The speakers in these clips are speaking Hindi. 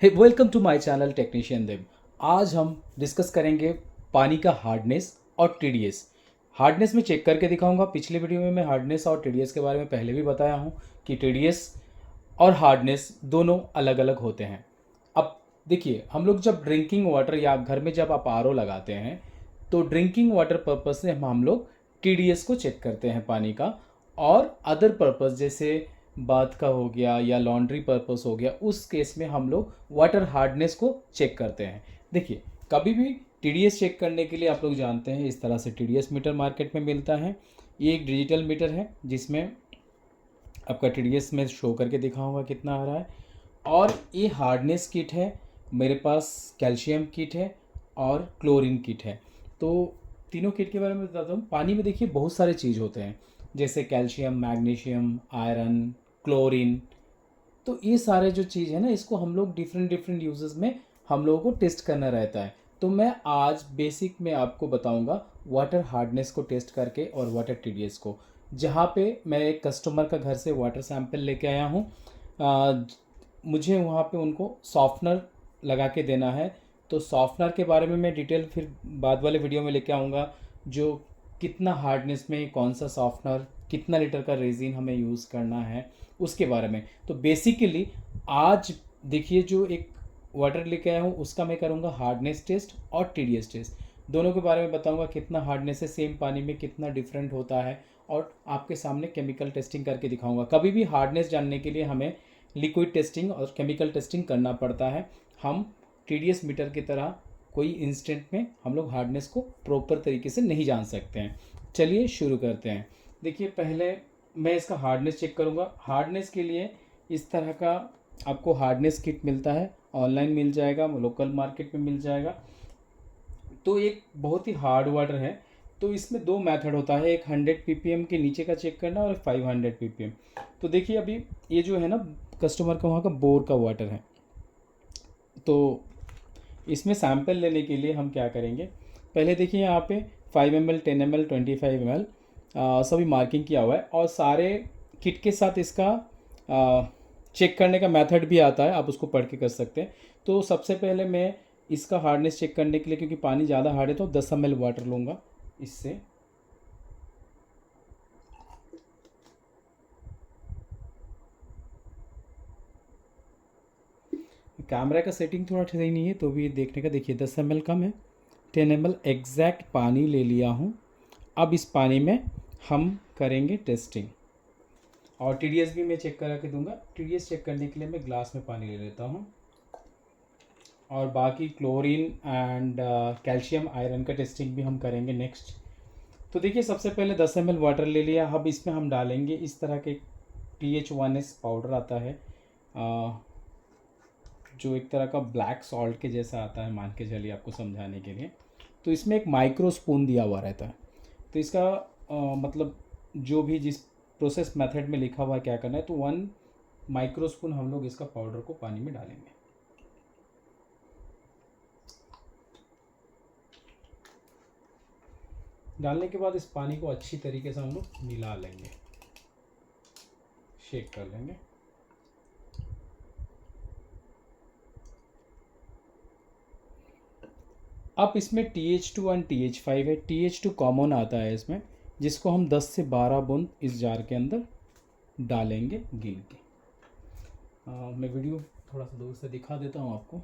Hey welcome to my channel technician Dev. आज हम डिस्कस करेंगे पानी का हार्डनेस और टीडीएस। हार्डनेस में चेक करके दिखाऊंगा। पिछले वीडियो में मैं हार्डनेस और टीडीएस के बारे में पहले भी बताया हूं कि टीडीएस और हार्डनेस दोनों अलग अलग होते हैं। अब देखिए, हम लोग जब ड्रिंकिंग वाटर या घर में जब आप आरओ लगाते हैं तो ड्रिंकिंग वाटर पर्पज से हम लोग टीडीएस को चेक करते हैं पानी का, और अदर पर्पस जैसे बाथ का हो गया या लॉन्ड्री पर्पस हो गया, उस केस में हम लोग वाटर हार्डनेस को चेक करते हैं। देखिए, कभी भी टीडीएस चेक करने के लिए आप लोग जानते हैं इस तरह से टीडीएस मीटर मार्केट में मिलता है। ये एक डिजिटल मीटर है जिसमें आपका टीडीएस में शो करके दिखाऊंगा कितना आ रहा है। और ये हार्डनेस किट है, मेरे पास कैल्शियम किट है और क्लोरीन किट है। तो तीनों किट के बारे में बताता हूँ। पानी में देखिए बहुत सारे चीज़ होते हैं, जैसे कैल्शियम, मैग्नीशियम, आयरन, क्लोरीन। तो ये सारे जो चीज़ है ना, इसको हम लोग डिफरेंट डिफरेंट यूजेस में हम लोगों को टेस्ट करना रहता है। तो मैं आज बेसिक में आपको बताऊंगा वाटर हार्डनेस को टेस्ट करके और वाटर टीडीएस को, जहाँ पे मैं एक कस्टमर का घर से वाटर सैंपल लेके आया हूँ। मुझे वहाँ पे उनको सॉफ्टनर लगा के देना है। तो सॉफ्टनर के बारे में मैं डिटेल फिर बाद वाले वीडियो में लेके आऊँगा, जो कितना हार्डनेस में कौन सा सॉफ्टनर, कितना लीटर का रेजिन हमें यूज़ करना है, उसके बारे में। तो बेसिकली आज देखिए, जो एक वाटर लेके आया हूँ उसका मैं करूँगा हार्डनेस टेस्ट और टीडीएस टेस्ट, दोनों के बारे में बताऊँगा कितना हार्डनेस है, सेम पानी में कितना डिफरेंट होता है, और आपके सामने केमिकल टेस्टिंग करके दिखाऊंगा। कभी भी हार्डनेस जानने के लिए हमें लिक्विड टेस्टिंग और केमिकल टेस्टिंग करना पड़ता है। हम टीडीएस मीटर की तरह कोई इंस्टेंट में हम लोग हार्डनेस को प्रॉपर तरीके से नहीं जान सकते हैं। चलिए शुरू करते हैं। देखिए, पहले मैं इसका हार्डनेस चेक करूँगा। हार्डनेस के लिए इस तरह का आपको हार्डनेस किट मिलता है, ऑनलाइन मिल जाएगा, लोकल मार्केट में मिल जाएगा। तो एक बहुत ही हार्ड वाटर है। तो इसमें दो मेथड होता है, एक 100 ppm के नीचे का चेक करना और एक 500 ppm। तो देखिए, अभी ये जो है ना, कस्टमर का वहाँ का बोर का वाटर है। तो इसमें सैंपल लेने के लिए हम क्या करेंगे, पहले देखिए यहाँ पे 5 ml, 10 ml, 25 ml सभी मार्किंग किया हुआ है, और सारे किट के साथ इसका चेक करने का मेथड भी आता है, आप उसको पढ़ के कर सकते हैं। तो सबसे पहले मैं इसका हार्डनेस चेक करने के लिए, क्योंकि पानी ज़्यादा हार्ड है, तो 10 ml वाटर लूँगा। इससे कैमरा का सेटिंग थोड़ा सही नहीं है, तो भी देखने का। देखिए 10 ml कम है, 10 ml एग्जैक्ट पानी ले लिया हूँ। अब इस पानी में हम करेंगे टेस्टिंग, और टीडीएस भी मैं चेक करा के दूंगा। टीडीएस चेक करने के लिए मैं ग्लास में पानी ले लेता हूँ, और बाकी क्लोरीन एंड कैल्शियम, आयरन का टेस्टिंग भी हम करेंगे नेक्स्ट। तो देखिए, सबसे पहले 10 ml वाटर ले लिया। अब इसमें हम डालेंगे इस तरह के TH1S पाउडर आता है, जो एक तरह का ब्लैक सॉल्ट के जैसा आता है, मान के चलिए आपको समझाने के लिए। तो इसमें एक माइक्रो स्पून दिया हुआ रहता है। तो इसका मतलब जो भी जिस प्रोसेस मेथड में लिखा हुआ है क्या करना है, तो 1 माइक्रो स्पून हम लोग इसका पाउडर को पानी में डालेंगे। डालने के बाद इस पानी को अच्छी तरीके से हम लोग मिला लेंगे, शेक कर लेंगे। अब इसमें TH2 और TH5 है। TH2 कॉमन आता है इसमें, जिसको हम 10 से 12 बूंद इस जार के अंदर डालेंगे गिन के। मैं वीडियो थोड़ा सा दूर से दिखा देता हूँ आपको।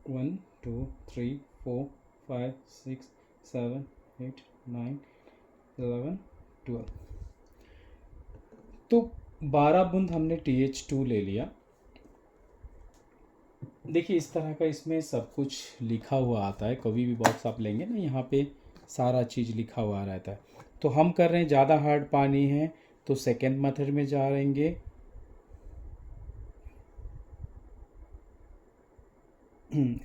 One, two, three, 4, 5, 6, 7, 8, 9, 11, 12। तो 12 बूंद हमने TH2 ले लिया। देखिए, इस तरह का इसमें सब कुछ लिखा हुआ आता है। कभी भी बॉक्स आप लेंगे ना, यहाँ पे सारा चीज़ लिखा हुआ रहता है। तो हम कर रहे हैं, ज़्यादा हार्ड पानी है तो सेकेंड मेथड में जाएंगे।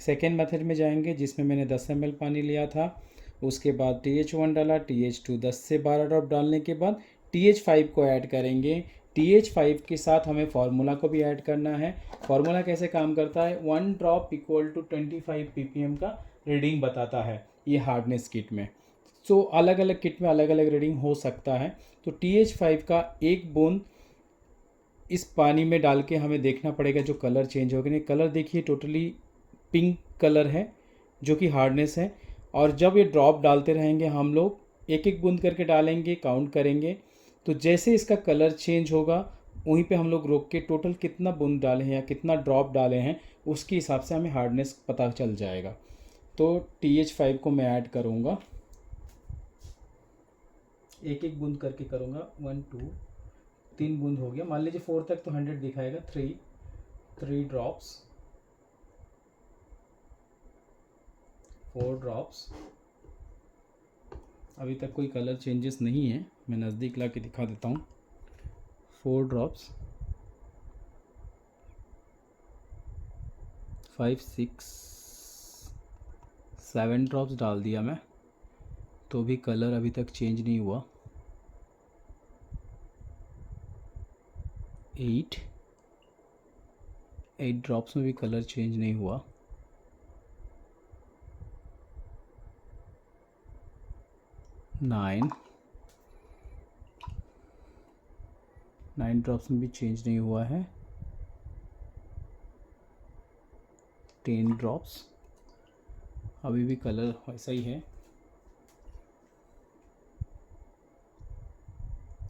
सेकेंड मेथड में जाएंगे, जिसमें मैंने 10 ml पानी लिया था। उसके बाद TH1 डाला, TH2 10 से 12 ड्रॉप डालने के बाद TH5 को ऐड करेंगे। TH5 के साथ हमें फार्मूला को भी ऐड करना है। फार्मूला कैसे काम करता है, 1 ड्रॉप इक्वल टू 25 ppm का रीडिंग बताता है ये हार्डनेस किट में। सो अलग अलग किट में अलग अलग रीडिंग हो सकता है। तो TH5 का एक बूंद इस पानी में डाल के हमें देखना पड़ेगा जो कलर चेंज होगा। नहीं, कलर देखिए टोटली पिंक कलर है जो कि हार्डनेस है। और जब ये ड्रॉप डालते रहेंगे हम लोग, एक एक बूंद करके डालेंगे, काउंट करेंगे, तो जैसे इसका कलर चेंज होगा वहीं पे हम लोग रोक के टोटल कितना बूंद डाले हैं या कितना ड्रॉप डाले हैं उसके हिसाब से हमें हार्डनेस पता चल जाएगा। तो TH5 को मैं ऐड करूँगा, एक एक बूंद करके करूँगा। 1 2 3 बूंद हो गया, मान लीजिए 4 तक तो 100 दिखाएगा। 3 ड्रॉप्स, 4 ड्रॉप्स। अभी तक कोई कलर चेंजेस नहीं है, मैं नज़दीक ला के दिखा देता हूँ। 4 ड्रॉप्स, 5 6 7 ड्रॉप्स डाल दिया मैं, तो भी कलर अभी तक चेंज नहीं हुआ। 8 ड्रॉप्स में भी कलर चेंज नहीं हुआ। 9 ड्रॉप्स में भी चेंज नहीं हुआ है। 10 ड्रॉप्स, अभी भी कलर वैसा ही है।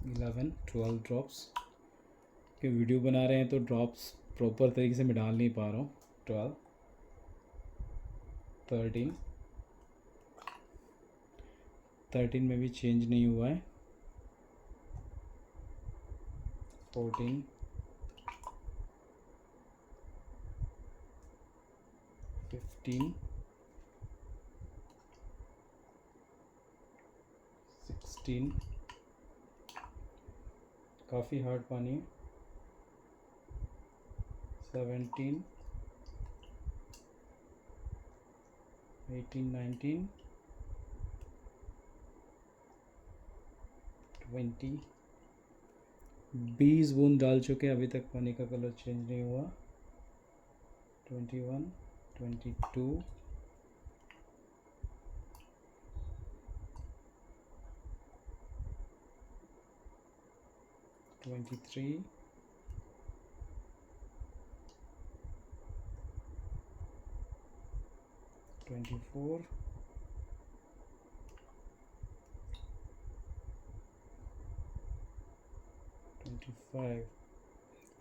11 12 ड्रॉप्स, कि वीडियो बना रहे हैं तो ड्रॉप्स प्रॉपर तरीके से मैं डाल नहीं पा रहा हूँ। 12 13 में भी चेंज नहीं हुआ है। 14 15 16, काफ़ी हार्ड पानी है। 17 18 19 20, 20 बूंद डाल चुके, अभी तक पानी का कलर चेंज नहीं हुआ। 21 22 23 24 25।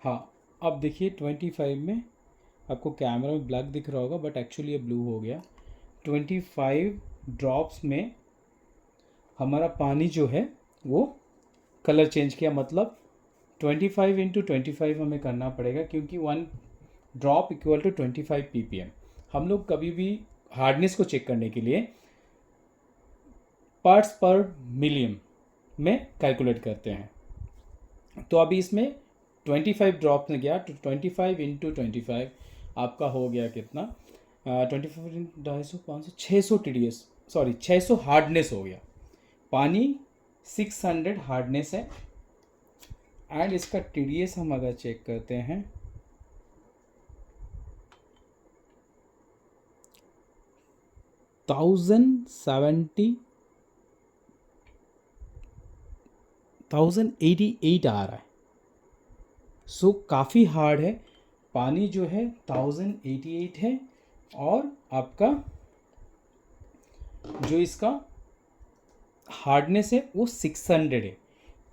हाँ, अब देखिए 25 में आपको कैमरा में ब्लैक दिख रहा होगा बट एक्चुअली ये ब्लू हो गया। 25 ड्रॉप्स में हमारा पानी जो है वो कलर चेंज किया, मतलब 25 इंटू 25 हमें करना पड़ेगा, क्योंकि 1 ड्रॉप इक्वल टू 25 ppm। हम लोग कभी भी हार्डनेस को चेक करने के लिए पार्ट्स पर मिलियन में कैलकुलेट करते हैं। तो अभी इसमें 25 ड्रॉप में गया, तो 25 इंटू 25 आपका हो गया कितना, 25 250 500 600 TDS, सॉरी 600 हार्डनेस हो गया। पानी 600 हार्डनेस है। एंड इसका TDS हम अगर चेक करते हैं 1088 आ रहा है। सो काफ़ी हार्ड है पानी जो है, 1088 है। और आपका जो इसका हार्डनेस है वो 600 है।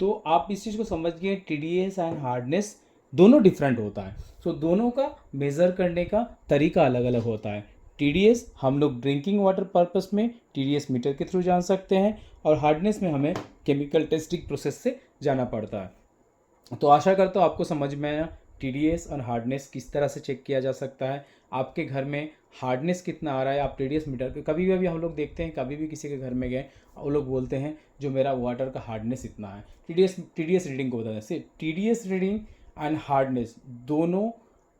तो आप इस चीज़ को समझ गए, TDS एंड हार्डनेस दोनों डिफरेंट होता है। सो दोनों का मेज़र करने का तरीका अलग अलग होता है। TDS हम लोग ड्रिंकिंग वाटर पर्पस में TDS मीटर के थ्रू जान सकते हैं, और हार्डनेस में हमें केमिकल टेस्टिंग प्रोसेस से जाना पड़ता है। तो आशा करता हूँ आपको समझ में आया TDS और हार्डनेस किस तरह से चेक किया जा सकता है। आपके घर में हार्डनेस कितना आ रहा है, आप TDS मीटर पे कभी भी हम लोग देखते हैं, कभी भी किसी के घर में गए वो लोग बोलते हैं जो मेरा वाटर का हार्डनेस इतना है। TDS रीडिंग को बताते हैं। TDS रीडिंग एंड हार्डनेस दोनों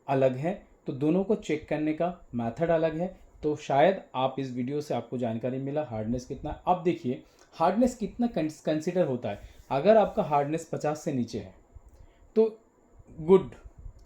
अलग है, तो दोनों को चेक करने का मेथड अलग है। तो शायद आप इस वीडियो से आपको जानकारी मिला हार्डनेस कितना। अब देखिए हार्डनेस कितना कंसिडर होता है। अगर आपका हार्डनेस 50 से नीचे है तो गुड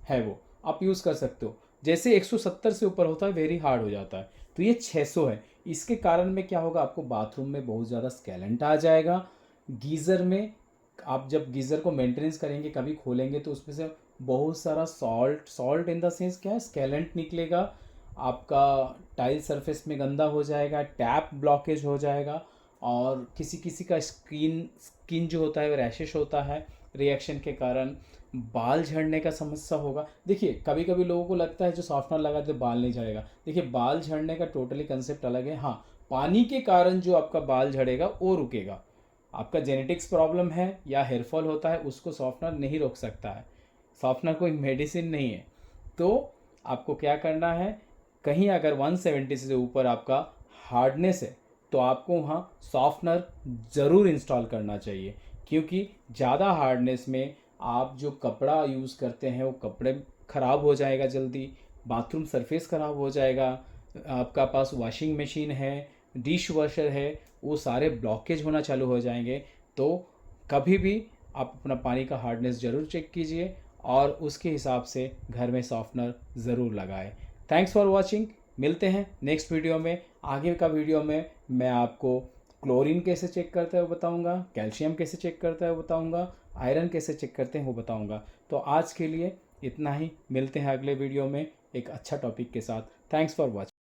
है, वो आप यूज़ कर सकते हो। जैसे 170 से ऊपर होता है वेरी हार्ड हो जाता है। तो ये 600 है, इसके कारण में क्या होगा, आपको बाथरूम में बहुत ज़्यादा स्केलेंट आ जाएगा। गीज़र में आप जब गीज़र को मेंटेनेंस करेंगे, कभी खोलेंगे तो उसमें से बहुत सारा सॉल्ट इन द सेंस क्या है, स्केलेंट निकलेगा। आपका टाइल सरफेस में गंदा हो जाएगा, टैप ब्लॉकेज हो जाएगा, और किसी किसी का स्किन जो होता है वो रैशेस होता है रिएक्शन के कारण। बाल झड़ने का समस्या होगा। देखिए कभी कभी लोगों को लगता है जो सॉफ्टनर लगा तो बाल नहीं झड़ेगा। देखिए बाल झड़ने का टोटली कंसेप्ट अलग है। हाँ, पानी के कारण जो आपका बाल झड़ेगा वो रुकेगा। आपका जेनेटिक्स प्रॉब्लम है या हेयरफॉल होता है, उसको सॉफ्टनर नहीं रोक सकता है। सॉफ्टनर कोई मेडिसिन नहीं है। तो आपको क्या करना है, कहीं अगर 170 से ऊपर आपका हार्डनेस है तो आपको वहाँ सॉफ्टनर ज़रूर इंस्टॉल करना चाहिए, क्योंकि ज़्यादा हार्डनेस में आप जो कपड़ा यूज़ करते हैं वो कपड़े ख़राब हो जाएगा जल्दी, बाथरूम सरफेस ख़राब हो जाएगा, आपका पास वॉशिंग मशीन है, डिश वॉशर है, वो सारे ब्लॉकेज होना चालू हो जाएंगे। तो कभी भी आप अपना पानी का हार्डनेस ज़रूर चेक कीजिए और उसके हिसाब से घर में सॉफ्टनर ज़रूर लगाएं। Thanks for watching. मिलते हैं नेक्स्ट वीडियो में। आगे का वीडियो में मैं आपको क्लोरीन कैसे चेक करता है वो बताऊंगा, कैल्शियम कैसे चेक करता है वो बताऊंगा, आयरन कैसे चेक करते हैं वो बताऊंगा। तो आज के लिए इतना ही। मिलते हैं अगले वीडियो में एक अच्छा टॉपिक के साथ। Thanks for watching.